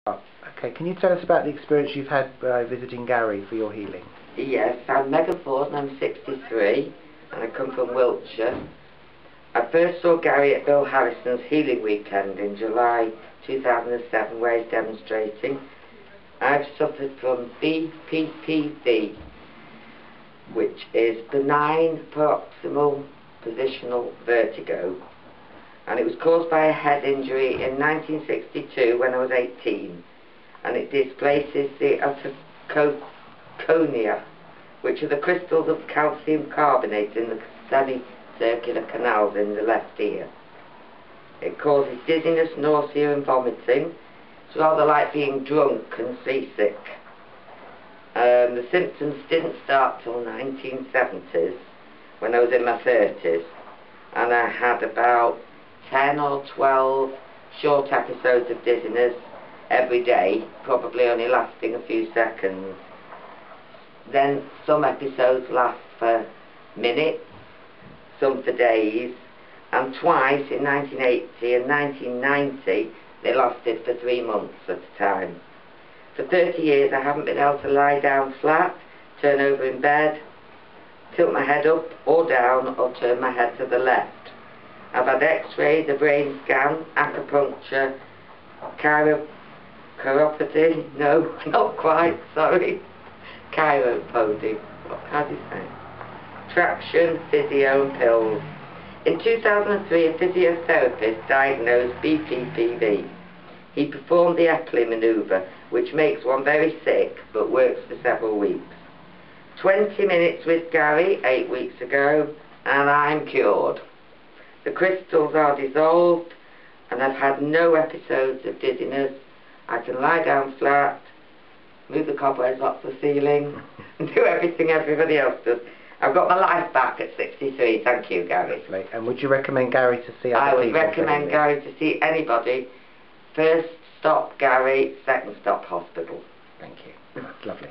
Okay, can you tell us about the experience you've had visiting Gary for your healing? Yes, I'm Megan Ford and I'm 63 and I come from Wiltshire. I first saw Gary at Bill Harrison's healing weekend in July 2007 where he's demonstrating. I've suffered from BPPV, which is benign paroxysmal positional vertigo, and it was caused by a head injury in 1962 when I was 18, and it displaces the conia, which are the crystals of calcium carbonate in the semicircular canals in the left ear. It causes dizziness, nausea and vomiting. It's rather like being drunk and seasick. The symptoms didn't start till 1970s when I was in my 30s, and I had about 10 or 12 short episodes of dizziness every day, probably only lasting a few seconds. Then some episodes last for minutes, some for days, and twice in 1980 and 1990 they lasted for 3 months at a time. For 30 years I haven't been able to lie down flat, turn over in bed, tilt my head up or down, or turn my head to the left. I've had x-rays, a brain scan, acupuncture, chiropody, no, not quite, sorry, chiropody, how do you say? Traction, physio and pills. In 2003 a physiotherapist diagnosed BPPV. He performed the Epley manoeuvre, which makes one very sick but works for several weeks. 20 minutes with Gary 8 weeks ago and I'm cured. The crystals are dissolved and I've had no episodes of dizziness. I can lie down flat, move the cobwebs off the ceiling and do everything everybody else does. I've got my life back at 63, thank you Gary. Lovely. And would you recommend Gary to see other people? I would recommend Gary to see anybody. First stop Gary, second stop hospital. Thank you. That's lovely.